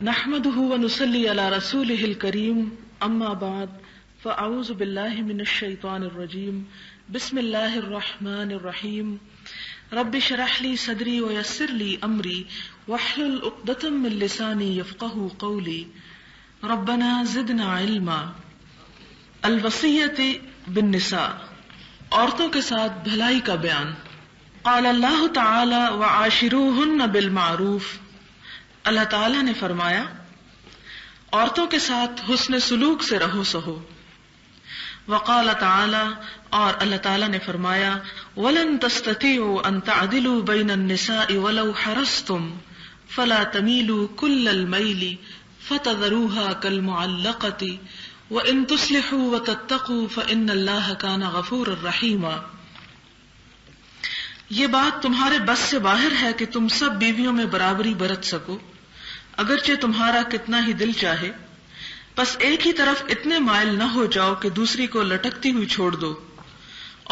نحمده ونصلي على رسوله الكريم اما بعد فاعوذ بالله من الشيطان الرجيم بسم الله الرحمن الرحيم رب اشرح لي صدري ويسر لي امري واحلل عقدة من لساني يفقهوا قولي ربنا زدنا علما. الوصیۃ بالنساء، عورتوں کے ساتھ بھلائی کا بیان. قال اللہ تعالی وعاشروہن بالمعروف، اللہ تعالیٰ نے فرمایا عورتوں کے ساتھ حسن سلوک سے رہو سہو. وقال تعالی، اور اللہ تعالیٰ نے فرمایا وَلَن تَسْتَطِيعُوا أَن تَعْدِلُوا بَيْنَ النِّسَاءِ وَلَوْ حَرَصْتُمْ فَلَا تَمِيلُوا كُلَّ الْمَيْلِ فَتَذَرُوهَا كَالْمُعَلَّقَةِ وَإِن تُصْلِحُوا وَتَتَّقُوا فَإِنَّ اللَّهَ كَانَ غَفُورًا رَحِيمًا. یہ بات تمہارے بس سے باہر ہے کہ تم سب بیویوں میں برابری برت سکو، اگرچہ تمہارا کتنا ہی دل چاہے. بس ایک ہی طرف اتنے مائل نہ ہو جاؤ کہ دوسری کو لٹکتی ہوئی چھوڑ دو.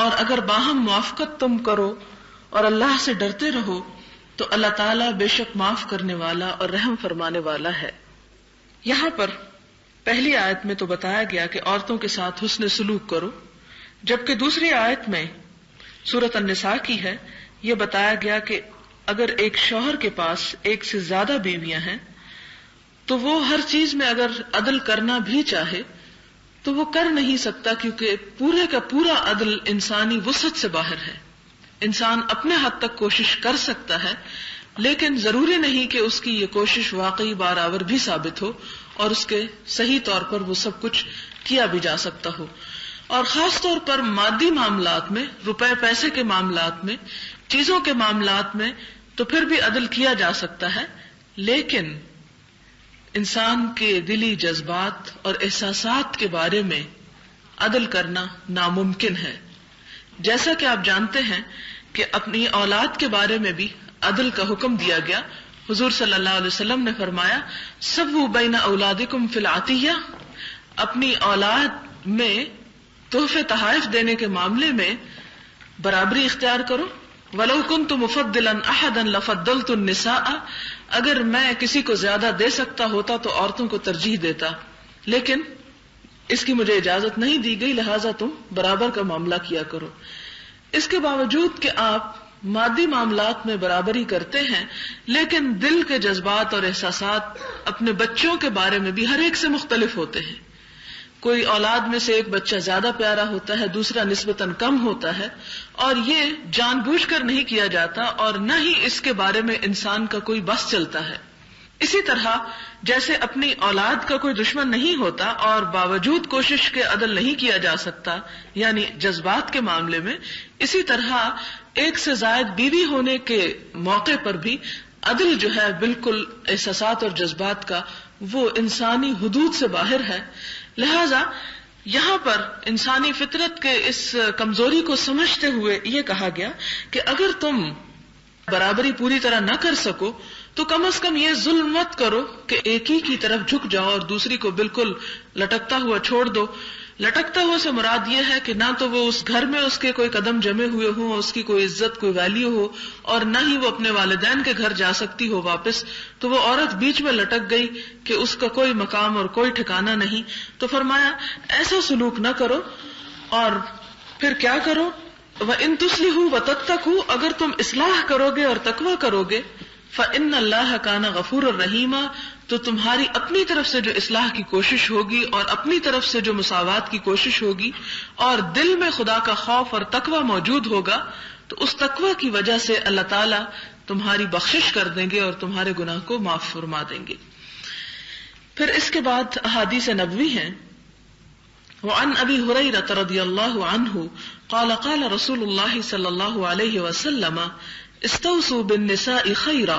اور اگر باہم موافقت تم کرو اور اللہ سے ڈرتے رہو تو اللہ تعالیٰ بے شک معاف کرنے والا اور رحم فرمانے والا ہے. یہاں پر پہلی آیت میں تو بتایا گیا کہ عورتوں کے ساتھ حسن سلوک کرو، جبکہ دوسری آیت میں سورۃ النساء کی ہے یہ بتایا گیا کہ اگر ایک شوہر کے پاس ایک سے زیادہ بیویاں ہیں تو وہ ہر چیز میں اگر عدل کرنا بھی چاہے تو وہ کر نہیں سکتا، کیونکہ پورے کا پورا عدل انسانی وسعت سے باہر ہے. انسان اپنے حد تک کوشش کر سکتا ہے، لیکن ضروری نہیں کہ اس کی یہ کوشش واقعی بارآور بھی ثابت ہو اور اس کے صحیح طور پر وہ سب کچھ کیا بھی جا سکتا ہو. اور خاص طور پر مادی معاملات میں، روپے پیسے کے معاملات میں، چیزوں کے معاملات میں تو پھر بھی عدل کیا جا سکتا ہے، لیکن انسان کے دلی جذبات اور احساسات کے بارے میں عدل کرنا ناممکن ہے. جیسا کہ آپ جانتے ہیں کہ اپنی اولاد کے بارے میں بھی عدل کا حکم دیا گیا. حضور صلی اللہ علیہ وسلم نے فرمایا سووا بین اولادکم فی العطیہ، اپنی اولاد میں تحفے تحائف دینے کے معاملے میں برابری اختیار کرو. وَلَوْ كُنْتُ مُفَضِّلًا أَحَدًا لَفَضَّلْتُ النِّسَاءَ، اگر میں کسی کو زیادہ دے سکتا ہوتا تو عورتوں کو ترجیح دیتا، لیکن اس کی مجھے اجازت نہیں دی گئی، لہٰذا تم برابر کا معاملہ کیا کرو. اس کے باوجود کہ آپ مادی معاملات میں برابری کرتے ہیں، لیکن دل کے جذبات اور احساسات اپنے بچوں کے بارے میں بھی ہر ایک سے مختلف ہوتے ہیں. کوئی اولاد میں سے ایک بچہ زیادہ پیارا ہوتا ہے، دوسرا نسبتاً کم ہوتا ہے، اور یہ جان بوجھ کر نہیں کیا جاتا اور نہ ہی اس کے بارے میں انسان کا کوئی بس چلتا ہے. اسی طرح جیسے اپنی اولاد کا کوئی دشمن نہیں ہوتا اور باوجود کوشش کے عدل نہیں کیا جا سکتا، یعنی جذبات کے معاملے میں، اسی طرح ایک سے زائد بیوی ہونے کے موقع پر بھی عدل جو ہے بالکل احساسات اور جذبات کا وہ انسانی حدود سے باہر ہے. لہذا یہاں پر انسانی فطرت کے اس کمزوری کو سمجھتے ہوئے یہ کہا گیا کہ اگر تم برابری پوری طرح نہ کر سکو تو کم از کم یہ ظلم مت کرو کہ ایک ہی کی طرف جھک جاؤ اور دوسری کو بالکل لٹکتا ہوا چھوڑ دو. لٹکتا ہوا سے مراد یہ ہے کہ نہ تو وہ اس گھر میں اس کے کوئی قدم جمے ہوئے ہوں، اس کی کوئی عزت کوئی ویلیو ہو، اور نہ ہی وہ اپنے والدین کے گھر جا سکتی ہو واپس، تو وہ عورت بیچ میں لٹک گئی کہ اس کا کوئی مقام اور کوئی ٹھکانہ نہیں. تو فرمایا ایسا سلوک نہ کرو. اور پھر کیا کرو؟ وَإِن تُصْلِحُوا وَتَتَّقُوا، اگر تم اصلاح کرو گے اور تقویٰ کرو گے، فَإِنَّ اللَّهَ كَانَ غَفُورًا رَحِيمًا، تو تمہاری اپنی طرف سے جو اصلاح کی کوشش ہوگی اور اپنی طرف سے جو مساوات کی کوشش ہوگی اور دل میں خدا کا خوف اور تقویٰ موجود ہوگا، تو اس تقویٰ کی وجہ سے اللہ تعالیٰ تمہاری بخشش کر دیں گے اور تمہارے گناہ کو معاف فرما دیں گے. پھر اس کے بعد احادیث نبوی ہیں. وعن ابی ہریرہ رضی اللہ عنہ قال قال رسول اللہ صلی اللہ علیہ وسلم استوصوا بالنساء خیرا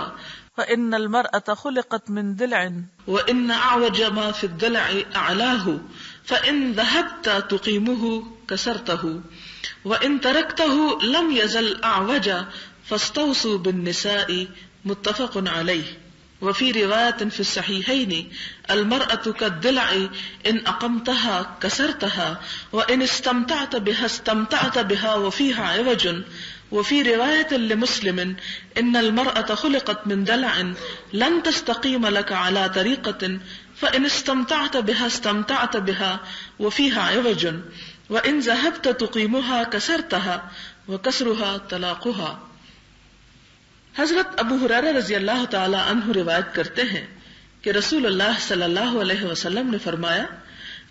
فإن المرأة خلقت من ضلع وإن أعوج ما في الضلع أعلاه فإن ذهبت تقيمه كسرته وإن تركته لم يزل أعوجا فاستوصوا بالنساء متفق عليه. وفي رواية في الصحيحين المرأة كالضلع إن أقمتها كسرتها وإن استمتعت بها وفيها عوج وفي رواية لمسلم إن المرأة خلقت من دلع لن تستقيم لك على طريقة فإن استمتعت بها استمتعت بها وفيها عوج وإن ذهبت تقيمها كسرتها وكسرها طلاقها. حضرت ابو ہریرہ رضی اللہ تعالی عنہ روایت کرتے ہیں کہ رسول اللہ صلی اللہ علیہ وسلم نے فرمایا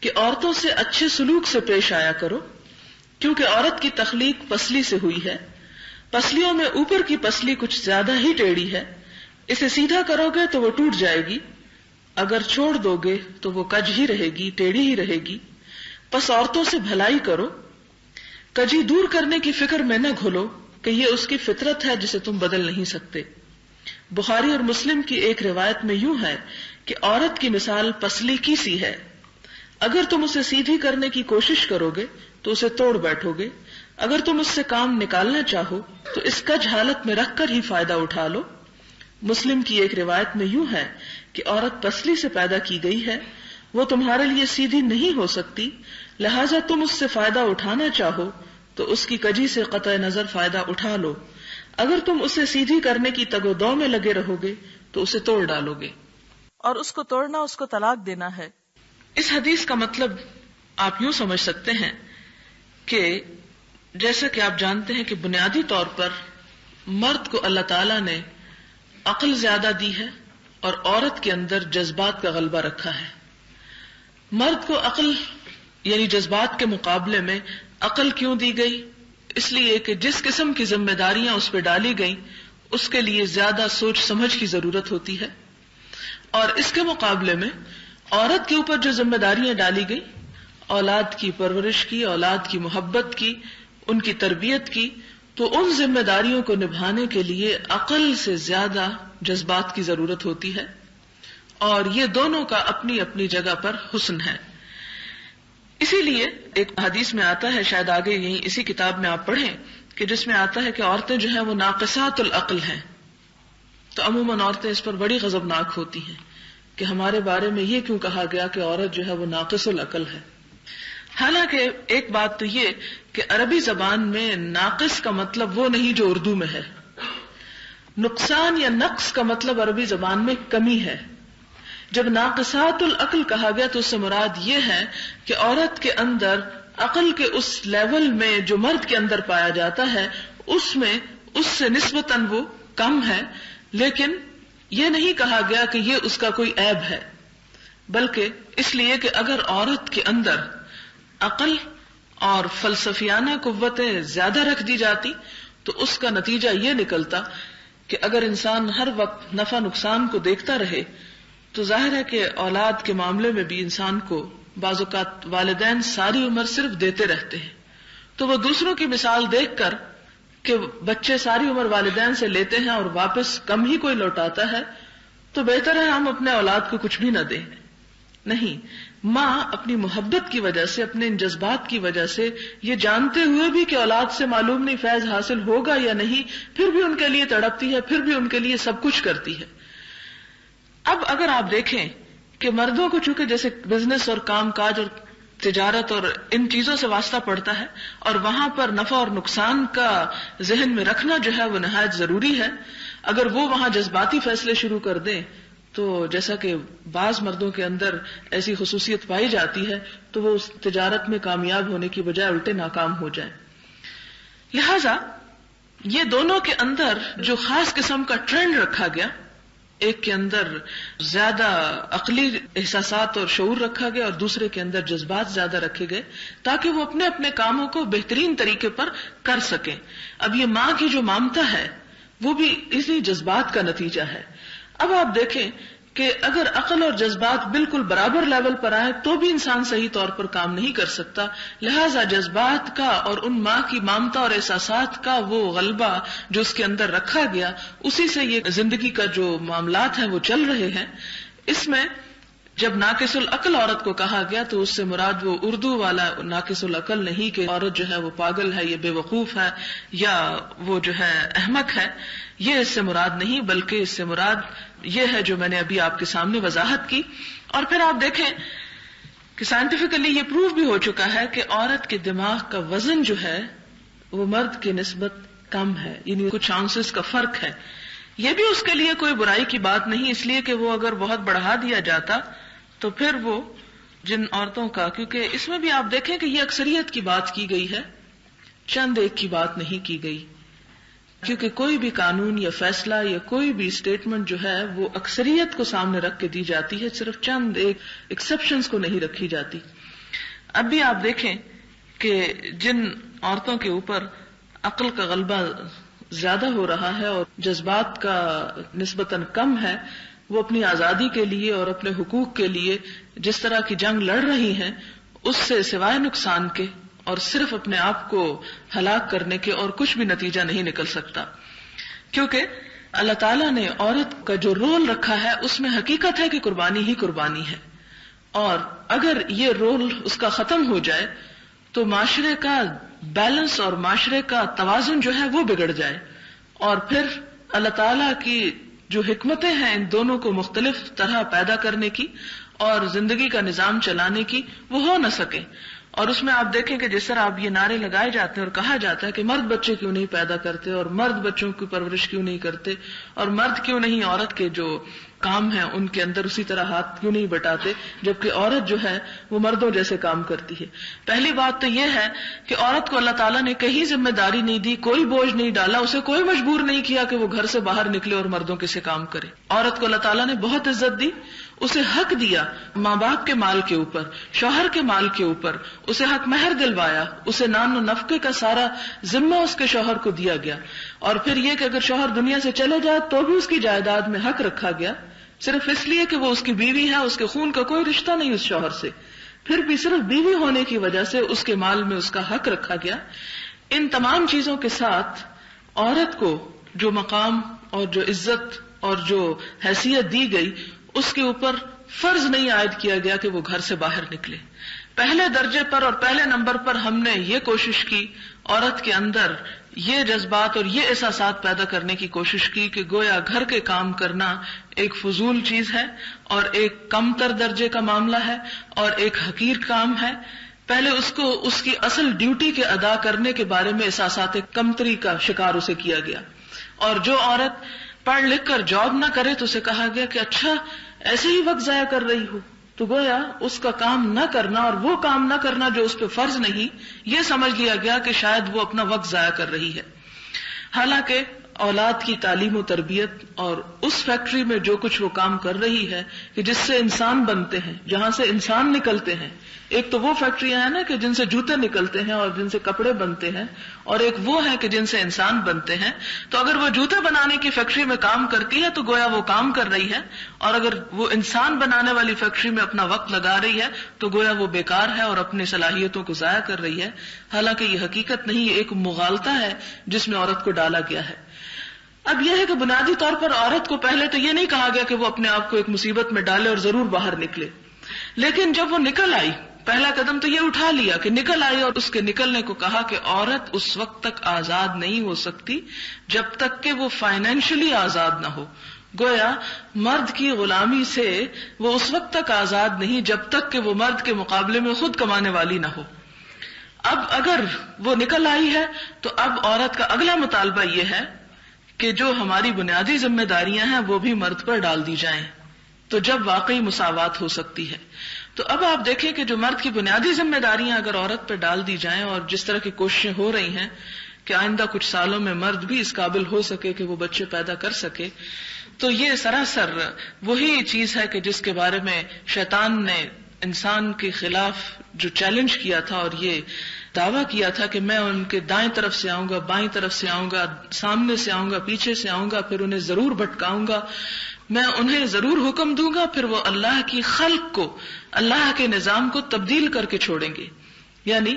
کہ عورتوں سے اچھے سلوک سے پیش آیا کرو، کیونکہ عورت کی تخلیق پسلی سے ہوئی ہے، پسلیوں میں اوپر کی پسلی کچھ زیادہ ہی ٹیڑھی ہے، اسے سیدھا کرو گے تو وہ ٹوٹ جائے گی، اگر چھوڑ دو گے تو وہ کج ہی رہے گی، ٹیڑھی ہی رہے گی، پس عورتوں سے بھلائی کرو، کجی دور کرنے کی فکر میں نہ گھلو کہ یہ اس کی فطرت ہے جسے تم بدل نہیں سکتے۔ بخاری اور مسلم کی ایک روایت میں یوں ہے کہ عورت کی مثال پسلی کی سی ہے، اگر تم اسے سیدھی کرنے کی کوشش کرو گے تو اسے توڑ بیٹھو گے، اگر تم اس سے کام نکالنا چاہو تو اس کج حالت میں رکھ کر ہی فائدہ اٹھا لو۔ مسلم کی ایک روایت میں یوں ہے کہ عورت پسلی سے پیدا کی گئی ہے، وہ تمہارے لیے سیدھی نہیں ہو سکتی، لہذا تم اس سے فائدہ اٹھانا چاہو تو اس کی کجی سے قطع نظر فائدہ اٹھا لو، اگر تم اسے سیدھی کرنے کی تگ و دو میں لگے رہو گے تو اسے توڑ ڈالو گے، اور اس کو توڑنا اس کو طلاق دینا ہے۔ اس حدیث کا مطلب آپ یوں سمجھ سکتے ہیں کہ جیسا کہ آپ جانتے ہیں کہ بنیادی طور پر مرد کو اللہ تعالیٰ نے عقل زیادہ دی ہے اور عورت کے اندر جذبات کا غلبہ رکھا ہے۔ مرد کو عقل یعنی جذبات کے مقابلے میں عقل کیوں دی گئی؟ اس لیے کہ جس قسم کی ذمہ داریاں اس پہ ڈالی گئیں اس کے لیے زیادہ سوچ سمجھ کی ضرورت ہوتی ہے، اور اس کے مقابلے میں عورت کے اوپر جو ذمہ داریاں ڈالی گئی، اولاد کی پرورش کی، اولاد کی محبت کی، ان کی تربیت کی، تو ان ذمہ داریوں کو نبھانے کے لیے عقل سے زیادہ جذبات کی ضرورت ہوتی ہے، اور یہ دونوں کا اپنی اپنی جگہ پر حسن ہے۔ اسی لیے ایک حدیث میں آتا ہے، شاید آگے یہیں اسی کتاب میں آپ پڑھیں، کہ جس میں آتا ہے کہ عورتیں جو ہیں وہ ناقصات العقل ہیں، تو عموماً عورتیں اس پر بڑی غضبناک ہوتی ہیں کہ ہمارے بارے میں یہ کیوں کہا گیا کہ عورت جو ہے وہ ناقص العقل ہے۔ حالانکہ ایک بات تو یہ کہ عربی زبان میں ناقص کا مطلب وہ نہیں جو اردو میں ہے، نقصان یا نقص کا مطلب عربی زبان میں کمی ہے۔ جب ناقصات العقل کہا گیا تو اس سے مراد یہ ہے کہ عورت کے اندر عقل کے اس لیول میں جو مرد کے اندر پایا جاتا ہے اس میں اس سے نسبتاً وہ کم ہے، لیکن یہ نہیں کہا گیا کہ یہ اس کا کوئی عیب ہے، بلکہ اس لیے کہ اگر عورت کے اندر عقل اور فلسفیانہ قوتیں زیادہ رکھ دی جاتی تو اس کا نتیجہ یہ نکلتا کہ اگر انسان ہر وقت نفع نقصان کو دیکھتا رہے تو ظاہر ہے کہ اولاد کے معاملے میں بھی انسان کو بعض اوقات والدین ساری عمر صرف دیتے رہتے ہیں، تو وہ دوسروں کی مثال دیکھ کر کہ بچے ساری عمر والدین سے لیتے ہیں اور واپس کم ہی کوئی لوٹاتا ہے، تو بہتر ہے ہم اپنے اولاد کو کچھ بھی نہ دیں۔ نہیں، ماں اپنی محبت کی وجہ سے، اپنے ان جذبات کی وجہ سے، یہ جانتے ہوئے بھی کہ اولاد سے معلوم نہیں فیض حاصل ہوگا یا نہیں، پھر بھی ان کے لیے تڑپتی ہے، پھر بھی ان کے لیے سب کچھ کرتی ہے۔ اب اگر آپ دیکھیں کہ مردوں کو چونکہ جیسے بزنس اور کام کاج اور تجارت اور ان چیزوں سے واسطہ پڑتا ہے، اور وہاں پر نفع اور نقصان کا ذہن میں رکھنا جو ہے وہ نہایت ضروری ہے، اگر وہ وہاں جذباتی فیصلے شروع کر دیں تو جیسا کہ بعض مردوں کے اندر ایسی خصوصیت پائی جاتی ہے تو وہ اس تجارت میں کامیاب ہونے کی بجائے الٹے ناکام ہو جائیں۔ لہذا یہ دونوں کے اندر جو خاص قسم کا ٹرینڈ رکھا گیا، ایک کے اندر زیادہ عقلی احساسات اور شعور رکھا گیا اور دوسرے کے اندر جذبات زیادہ رکھے گئے تاکہ وہ اپنے اپنے کاموں کو بہترین طریقے پر کر سکیں۔ اب یہ ماں کی جو ممتا ہے وہ بھی اسی جذبات کا نتیجہ ہے۔ اب آپ دیکھیں کہ اگر عقل اور جذبات بالکل برابر لیول پر آئے تو بھی انسان صحیح طور پر کام نہیں کر سکتا، لہذا جذبات کا اور ان ماں کی ممتا اور احساسات کا وہ غلبہ جو اس کے اندر رکھا گیا، اسی سے یہ زندگی کا جو معاملات ہیں وہ چل رہے ہیں۔ اس میں جب ناقص العقل عورت کو کہا گیا تو اس سے مراد وہ اردو والا ناقص العقل نہیں کہ عورت جو ہے وہ پاگل ہے، یہ بے وقوف ہے یا وہ جو ہے احمق ہے، یہ اس سے مراد نہیں، بلکہ اس سے مراد یہ ہے جو میں نے ابھی آپ کے سامنے وضاحت کی۔ اور پھر آپ دیکھیں کہ سائنٹیفکلی یہ پروف بھی ہو چکا ہے کہ عورت کے دماغ کا وزن جو ہے وہ مرد کی نسبت کم ہے، یعنی کچھ آنسز کا فرق ہے. یہ بھی اس کے لیے کوئی برائی کی بات نہیں، اس لیے کہ وہ اگر بہت بڑھا دیا جاتا تو پھر وہ جن عورتوں کا، کیونکہ اس میں بھی آپ دیکھیں کہ یہ اکثریت کی بات کی گئی ہے، چند ایک کی بات نہیں کی گئی، کیونکہ کوئی بھی قانون یا فیصلہ یا کوئی بھی اسٹیٹمنٹ جو ہے وہ اکثریت کو سامنے رکھ کے دی جاتی ہے، صرف چند ایک ایکسپشنز کو نہیں رکھی جاتی. اب بھی آپ دیکھیں کہ جن عورتوں کے اوپر عقل کا غلبہ زیادہ ہو رہا ہے اور جذبات کا نسبتاً کم ہے، وہ اپنی آزادی کے لیے اور اپنے حقوق کے لیے جس طرح کی جنگ لڑ رہی ہیں، اس سے سوائے نقصان کے اور صرف اپنے آپ کو ہلاک کرنے کے اور کچھ بھی نتیجہ نہیں نکل سکتا. کیونکہ اللہ تعالیٰ نے عورت کا جو رول رکھا ہے اس میں حقیقت ہے کہ قربانی ہی قربانی ہے، اور اگر یہ رول اس کا ختم ہو جائے تو معاشرے کا بیلنس اور معاشرے کا توازن جو ہے وہ بگڑ جائے، اور پھر اللہ تعالیٰ کی جو حکمتیں ہیں ان دونوں کو مختلف طرح پیدا کرنے کی اور زندگی کا نظام چلانے کی، وہ ہو نہ سکے. اور اس میں آپ دیکھیں کہ جس طرح اب یہ نعرے لگائے جاتے ہیں اور کہا جاتا ہے کہ مرد بچے کیوں نہیں پیدا کرتے، اور مرد بچوں کی پرورش کیوں نہیں کرتے، اور مرد کیوں نہیں عورت کے جو کام ہیں ان کے اندر اسی طرح ہاتھ کیوں نہیں بٹاتے، جبکہ عورت جو ہے وہ مردوں جیسے کام کرتی ہے. پہلی بات تو یہ ہے کہ عورت کو اللہ تعالیٰ نے کہیں ذمہ داری نہیں دی، کوئی بوجھ نہیں ڈالا، اسے کوئی مجبور نہیں کیا کہ وہ گھر سے باہر نکلے اور مردوں کے سے کام کرے. عورت کو اللہ تعالیٰ نے بہت عزت دی، اسے حق دیا ماں باپ کے مال کے اوپر، شوہر کے مال کے اوپر، اسے حق مہر دلوایا، اسے نان و نفقے کا سارا ذمہ اس کے شوہر کو دیا گیا. اور پھر یہ کہ اگر شوہر دنیا سے چلے جائے تو بھی اس کی جائیداد میں حق رکھا گیا، صرف اس لیے کہ وہ اس کی بیوی ہے، اس کے خون کا کوئی رشتہ نہیں اس شوہر سے، پھر بھی صرف بیوی ہونے کی وجہ سے اس کے مال میں اس کا حق رکھا گیا. ان تمام چیزوں کے ساتھ عورت کو جو مقام اور جو عزت اور جو حیثیت دی گئی، اس کے اوپر فرض نہیں عائد کیا گیا کہ وہ گھر سے باہر نکلے. پہلے درجے پر اور پہلے نمبر پر ہم نے یہ کوشش کی عورت کے اندر یہ جذبات اور یہ احساسات پیدا کرنے کی کوشش کی کہ گویا گھر کے کام کرنا ایک فضول چیز ہے اور ایک کم تر درجے کا معاملہ ہے اور ایک حقیر کام ہے. پہلے اس کو اس کی اصل ڈیوٹی کے ادا کرنے کے بارے میں احساسات کمتری کا شکار اسے کیا گیا. اور جو عورت پڑھ لکھ کر جاب نہ کرے تو اسے کہا گیا کہ اچھا ایسے ہی وقت ضائع کر رہی ہو، تو گویا اس کا کام نہ کرنا اور وہ کام نہ کرنا جو اس پہ فرض نہیں، یہ سمجھ لیا گیا کہ شاید وہ اپنا وقت ضائع کر رہی ہے. حالانکہ اولاد کی تعلیم و تربیت اور اس فیکٹری میں جو کچھ وہ کام کر رہی ہے کہ جس سے انسان بنتے ہیں، جہاں سے انسان نکلتے ہیں، ایک تو وہ فیکٹریاں ہیں نا کہ جن سے جوتے نکلتے ہیں اور جن سے کپڑے بنتے ہیں، اور ایک وہ ہے کہ جن سے انسان بنتے ہیں. تو اگر وہ جوتے بنانے کی فیکٹری میں کام کرتی ہے تو گویا وہ کام کر رہی ہے، اور اگر وہ انسان بنانے والی فیکٹری میں اپنا وقت لگا رہی ہے تو گویا وہ بیکار ہے اور اپنی صلاحیتوں کو ضائع کر رہی ہے. حالانکہ یہ حقیقت نہیں، یہ ایک مغالطہ ہے جس میں عورت کو ڈالا گیا ہے. اب یہ ہے کہ بنیادی طور پر عورت کو پہلے تو یہ نہیں کہا گیا کہ وہ اپنے آپ کو ایک مصیبت میں ڈالے اور ضرور باہر نکلے، لیکن جب وہ نکل آئی، پہلا قدم تو یہ اٹھا لیا کہ نکل آئی، اور اس کے نکلنے کو کہا کہ عورت اس وقت تک آزاد نہیں ہو سکتی جب تک کہ وہ فائنینشلی آزاد نہ ہو. گویا مرد کی غلامی سے وہ اس وقت تک آزاد نہیں جب تک کہ وہ مرد کے مقابلے میں خود کمانے والی نہ ہو. اب اگر وہ نکل آئی ہے تو اب عورت کا اگلا مطالبہ یہ ہے کہ جو ہماری بنیادی ذمہ داریاں ہیں وہ بھی مرد پر ڈال دی جائیں، تو جب واقعی مساوات ہو سکتی ہے. تو اب آپ دیکھیں کہ جو مرد کی بنیادی ذمہ داریاں اگر عورت پر ڈال دی جائیں، اور جس طرح کی کوششیں ہو رہی ہیں کہ آئندہ کچھ سالوں میں مرد بھی اس قابل ہو سکے کہ وہ بچے پیدا کر سکے، تو یہ سراسر وہی چیز ہے کہ جس کے بارے میں شیطان نے انسان کے خلاف جو چیلنج کیا تھا اور یہ دعویٰ کیا تھا کہ میں ان کے دائیں طرف سے آؤں گا، بائیں طرف سے آؤں گا، سامنے سے آؤں گا، پیچھے سے آؤں گا، پھر انہیں ضرور بھٹکاؤں گا، میں انہیں ضرور حکم دوں گا، پھر وہ اللہ کی خلق کو، اللہ کے نظام کو تبدیل کر کے چھوڑیں گے. یعنی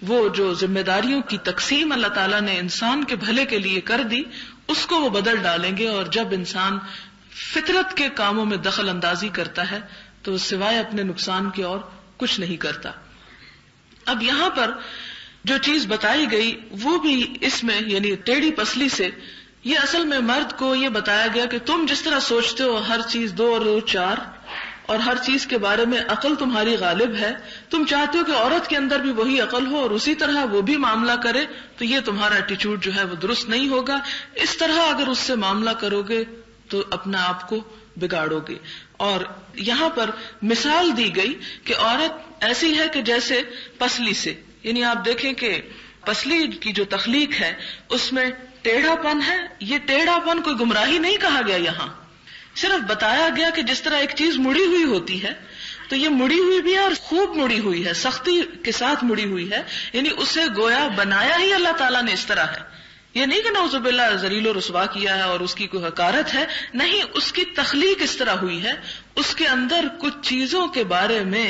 وہ جو ذمہ داریوں کی تقسیم اللہ تعالیٰ نے انسان کے بھلے کے لیے کر دی، اس کو وہ بدل ڈالیں گے. اور جب انسان فطرت کے کاموں میں دخل اندازی کرتا ہے تو سوائے اپنے نقصان کے اور کچھ نہیں کرتا. اب یہاں پر جو چیز بتائی گئی وہ بھی اس میں یعنی ٹیڑھی پسلی سے، یہ اصل میں مرد کو یہ بتایا گیا کہ تم جس طرح سوچتے ہو ہر چیز 2 اور 2 4، اور ہر چیز کے بارے میں عقل تمہاری غالب ہے، تم چاہتے ہو کہ عورت کے اندر بھی وہی عقل ہو اور اسی طرح وہ بھی معاملہ کرے، تو یہ تمہارا ایٹیچیوڈ جو ہے وہ درست نہیں ہوگا. اس طرح اگر اس سے معاملہ کرو گے تو اپنا آپ کو بگاڑو گے. اور یہاں پر مثال دی گئی کہ عورت ایسی ہے کہ جیسے پسلی سے، یعنی آپ دیکھیں کہ پسلی کی جو تخلیق ہے اس میں ٹیڑھا پن ہے. یہ ٹیڑھا پن کوئی گمراہی نہیں کہا گیا، یہاں صرف بتایا گیا کہ جس طرح ایک چیز مڑی ہوئی ہوتی ہے تو یہ مڑی ہوئی بھی ہے اور خوب مڑی ہوئی ہے، سختی کے ساتھ مڑی ہوئی ہے، یعنی اسے گویا بنایا ہی اللہ تعالیٰ نے اس طرح ہے. یہ نہیں کہ نعوذ باللہ ذلیل و رسوا کیا ہے اور اس کی کوئی حقارت ہے، نہیں، اس کی تخلیق اس طرح ہوئی ہے. اس کے اندر کچھ چیزوں کے بارے میں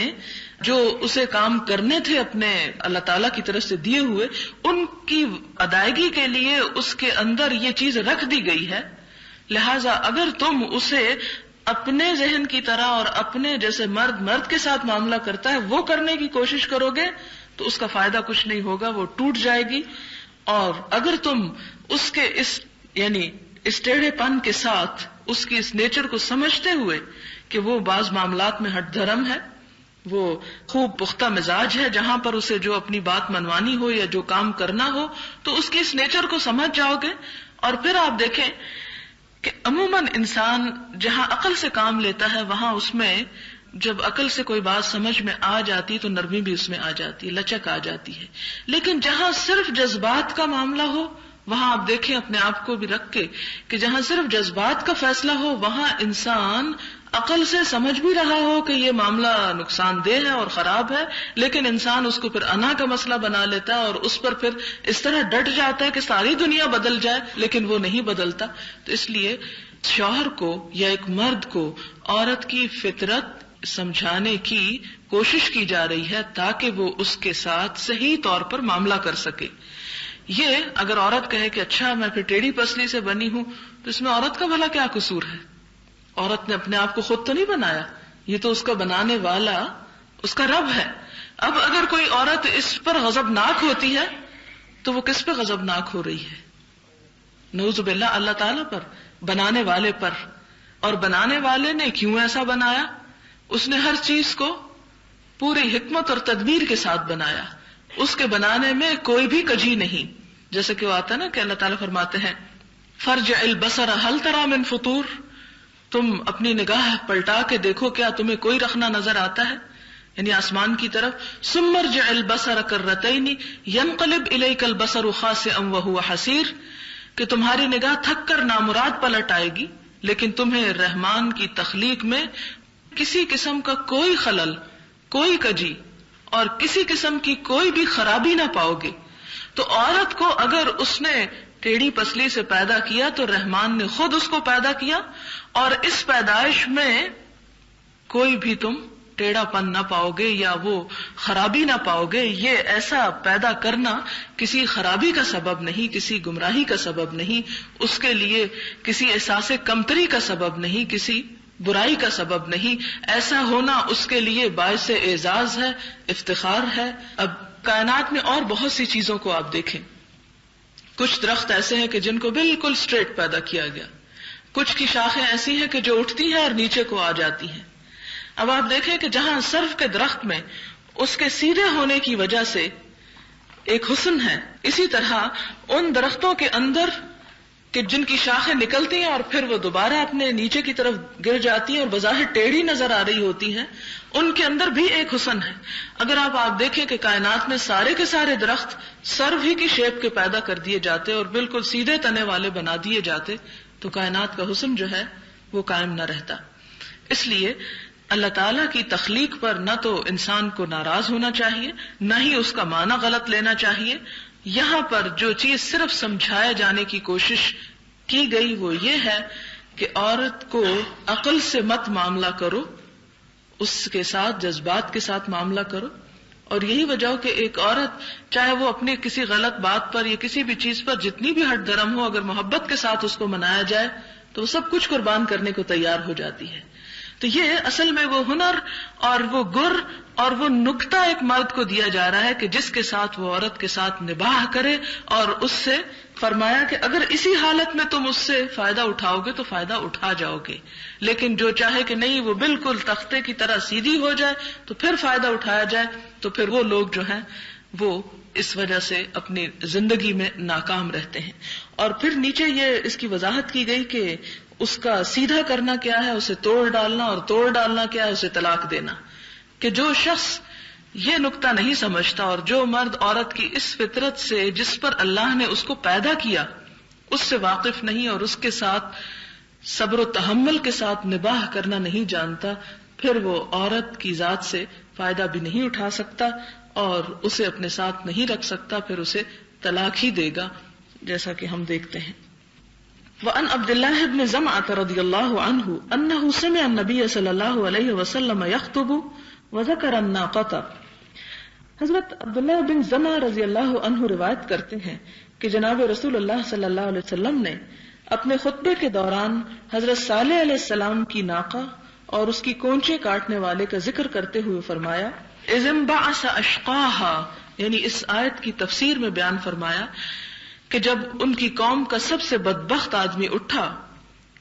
جو اسے کام کرنے تھے اپنے اللہ تعالیٰ کی طرف سے دیے ہوئے، ان کی ادائیگی کے لیے اس کے اندر یہ چیز رکھ دی گئی ہے. لہذا اگر تم اسے اپنے ذہن کی طرح اور اپنے جیسے مرد کے ساتھ معاملہ کرتا ہے وہ کرنے کی کوشش کرو گے تو اس کا فائدہ کچھ نہیں ہوگا، وہ ٹوٹ جائے گی. اور اگر تم اس کے اس ٹیڑھے پن کے ساتھ اس کی اس نیچر کو سمجھتے ہوئے کہ وہ بعض معاملات میں ہٹ دھرم ہے، وہ خوب پختہ مزاج ہے، جہاں پر اسے جو اپنی بات منوانی ہو یا جو کام کرنا ہو، تو اس کی اس نیچر کو سمجھ جاؤ گے. اور پھر آپ دیکھیں کہ عموماً انسان جہاں عقل سے کام لیتا ہے وہاں اس میں جب عقل سے کوئی بات سمجھ میں آ جاتی تو نرمی بھی اس میں آ جاتی ہے، لچک آ جاتی ہے. لیکن جہاں صرف جذبات کا معاملہ ہو وہاں آپ دیکھیں اپنے آپ کو بھی رکھ کے کہ جہاں صرف جذبات کا فیصلہ ہو وہاں انسان عقل سے سمجھ بھی رہا ہو کہ یہ معاملہ نقصان دہ ہے اور خراب ہے، لیکن انسان اس کو پھر انا کا مسئلہ بنا لیتا ہے اور اس پر پھر اس طرح ڈٹ جاتا ہے کہ ساری دنیا بدل جائے، لیکن وہ نہیں بدلتا. تو اس لیے شوہر کو یا ایک مرد کو عورت کی فطرت سمجھانے کی کوشش کی جا رہی ہے تاکہ وہ اس کے ساتھ صحیح طور پر معاملہ کر سکے. یہ اگر عورت کہے کہ اچھا میں پھر ٹیڑھی پسلی سے بنی ہوں تو اس میں عورت کا بھلا کیا قصور ہے؟ عورت نے اپنے آپ کو خود تو نہیں بنایا، یہ تو اس کا بنانے والا اس کا رب ہے. اب اگر کوئی عورت اس پر غضبناک ہوتی ہے تو وہ کس پہ غضبناک ہو رہی ہے؟ نعوذ باللہ اللہ تعالیٰ پر، بنانے والے پر. اور بنانے والے نے کیوں ایسا بنایا؟ اس نے ہر چیز کو پوری حکمت اور تدبیر کے ساتھ بنایا. اس کے بنانے میں کوئی بھی کجی نہیں. جیسے کہ وہ آتا ہے نا کہ اللہ تعالیٰ فرماتے ہیں فرجع البصر هل ترى من فطور، تم اپنی نگاہ پلٹا کے دیکھو کیا تمہیں کوئی رخنا نظر آتا ہے، یعنی آسمان کی طرف. ثم ارجع البصر کرتين ينقلب اليك البصر خاسئا وهو حسير، کہ تمہاری نگاہ تھک کر نامراد پلٹ آئے گی لیکن تمہیں رحمان کی تخلیق میں کسی قسم کا کوئی خلل، کوئی کجی اور کسی قسم کی کوئی بھی خرابی نہ پاؤ گے. تو عورت کو اگر اس نے ٹیڑھی پسلی سے پیدا کیا تو رحمان نے خود اس کو پیدا کیا، اور اس پیدائش میں کوئی بھی تم ٹیڑھا پن نہ پاؤ گے یا وہ خرابی نہ پاؤ گے. یہ ایسا پیدا کرنا کسی خرابی کا سبب نہیں، کسی گمراہی کا سبب نہیں، اس کے لیے کسی احساس کمتری کا سبب نہیں، کسی برائی کا سبب نہیں. ایسا ہونا اس کے لیے باعث اعزاز ہے، افتخار ہے. اب کائنات میں اور بہت سی چیزوں کو آپ دیکھیں. کچھ درخت ایسے ہیں کہ جن کو بالکل اسٹریٹ پیدا کیا گیا، کچھ کی شاخیں ایسی ہیں کہ جو اٹھتی ہیں اور نیچے کو آ جاتی ہیں. اب آپ دیکھیں کہ جہاں سرف کے درخت میں اس کے سیدھے ہونے کی وجہ سے ایک حسن ہے، اسی طرح ان درختوں کے اندر کہ جن کی شاخیں نکلتی ہیں اور پھر وہ دوبارہ اپنے نیچے کی طرف گر جاتی ہیں اور بظاہر ٹیڑھی نظر آ رہی ہوتی ہیں، ان کے اندر بھی ایک حسن ہے. اگر آپ دیکھیں کہ کائنات میں سارے کے سارے درخت سرو ہی کی شیپ کے پیدا کر دیے جاتے اور بالکل سیدھے تنے والے بنا دیے جاتے تو کائنات کا حسن جو ہے وہ قائم نہ رہتا. اس لیے اللہ تعالیٰ کی تخلیق پر نہ تو انسان کو ناراض ہونا چاہیے، نہ ہی اس کا معنی غلط لینا چاہیے. یہاں پر جو چیز صرف سمجھائے جانے کی کوشش کی گئی وہ یہ ہے کہ عورت کو عقل سے مت معاملہ کرو، اس کے ساتھ جذبات کے ساتھ معاملہ کرو. اور یہی وجہ ہو کہ ایک عورت چاہے وہ اپنی کسی غلط بات پر یا کسی بھی چیز پر جتنی بھی ہٹ درم ہو، اگر محبت کے ساتھ اس کو منایا جائے تو وہ سب کچھ قربان کرنے کو تیار ہو جاتی ہے. تو یہ اصل میں وہ ہنر اور وہ گر اور وہ نکتہ ایک مرد کو دیا جا رہا ہے کہ جس کے ساتھ وہ عورت کے ساتھ نباہ کرے اور اس سے فرمایا کہ اگر اسی حالت میں تم اس سے فائدہ اٹھاؤ گے تو فائدہ اٹھا جاؤ گے، لیکن جو چاہے کہ نہیں وہ بالکل تختے کی طرح سیدھی ہو جائے تو پھر فائدہ اٹھایا جائے، تو پھر وہ لوگ جو ہیں وہ اس وجہ سے اپنی زندگی میں ناکام رہتے ہیں۔ اور پھر نیچے یہ اس کی وضاحت کی گئی کہ اس کا سیدھا کرنا کیا ہے، اسے توڑ ڈالنا، اور توڑ ڈالنا کیا ہے، اسے طلاق دینا۔ کہ جو شخص یہ نقطہ نہیں سمجھتا اور جو مرد عورت کی اس فطرت سے جس پر اللہ نے اس کو پیدا کیا اس سے واقف نہیں اور اس کے ساتھ صبر و تحمل کے ساتھ نباہ کرنا نہیں جانتا، پھر وہ عورت کی ذات سے فائدہ بھی نہیں اٹھا سکتا اور اسے اپنے ساتھ نہیں رکھ سکتا، پھر اسے طلاق ہی دے گا، جیسا کہ ہم دیکھتے ہیں۔ وعن عبد الله بن زمعة رضی اللہ عنہ انہ سمع النبی صلی اللہ علیہ وسلم یخطب وذکر الناقۃ۔ حضرت عبداللہ بن زمعہ رضی اللہ عنہ روایت کرتے ہیں کہ جناب رسول اللہ صلی اللہ علیہ وسلم نے اپنے خطبے کے دوران حضرت صالح علیہ السلام کی ناقہ اور اس کی کونچے کاٹنے والے کا ذکر کرتے ہوئے فرمایا اذ انبعث اشقاها، یعنی اس آیت کی تفسیر میں بیان فرمایا کہ جب ان کی قوم کا سب سے بدبخت آدمی اٹھا،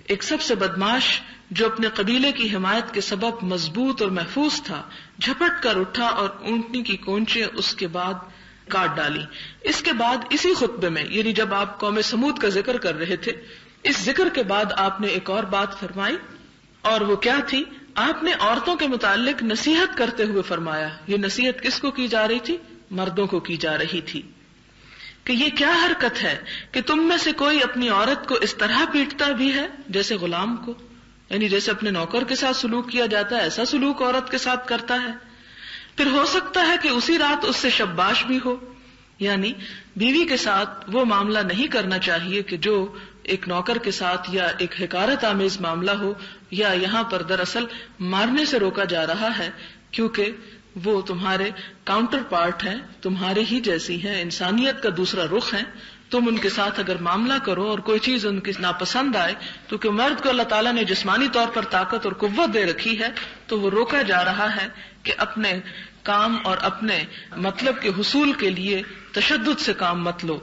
ایک سب سے بدماش جو اپنے قبیلے کی حمایت کے سبب مضبوط اور محفوظ تھا، جھپٹ کر اٹھا اور اونٹنی کی کونچیں اس کے بعد کاٹ ڈالی۔ اس کے بعد اسی خطبے میں، یعنی جب آپ قوم سمود کا ذکر کر رہے تھے، اس ذکر کے بعد آپ نے ایک اور بات فرمائی، اور وہ کیا تھی؟ آپ نے عورتوں کے متعلق نصیحت کرتے ہوئے فرمایا۔ یہ نصیحت کس کو کی جا رہی تھی؟ مردوں کو کی جا رہی تھی کہ یہ کیا حرکت ہے کہ تم میں سے کوئی اپنی عورت کو اس طرح پیٹتا بھی ہے جیسے غلام کو، یعنی جیسے اپنے نوکر کے ساتھ سلوک کیا جاتا ہے ایسا سلوک عورت کے ساتھ کرتا ہے۔ پھر ہو سکتا ہے کہ اسی رات اس سے شباش بھی ہو، یعنی بیوی کے ساتھ وہ معاملہ نہیں کرنا چاہیے کہ جو ایک نوکر کے ساتھ یا ایک حقارت آمیز معاملہ ہو، یا یہاں پر دراصل مارنے سے روکا جا رہا ہے کیونکہ وہ تمہارے کاؤنٹر پارٹ ہیں، تمہارے ہی جیسی ہیں، انسانیت کا دوسرا رخ ہیں۔ تم ان کے ساتھ اگر معاملہ کرو اور کوئی چیز ان کی ناپسند آئے، تو کہ مرد کو اللہ تعالیٰ نے جسمانی طور پر طاقت اور قوت دے رکھی ہے، تو وہ روکا جا رہا ہے کہ اپنے کام اور اپنے مطلب کے حصول کے لیے تشدد سے کام مت لو۔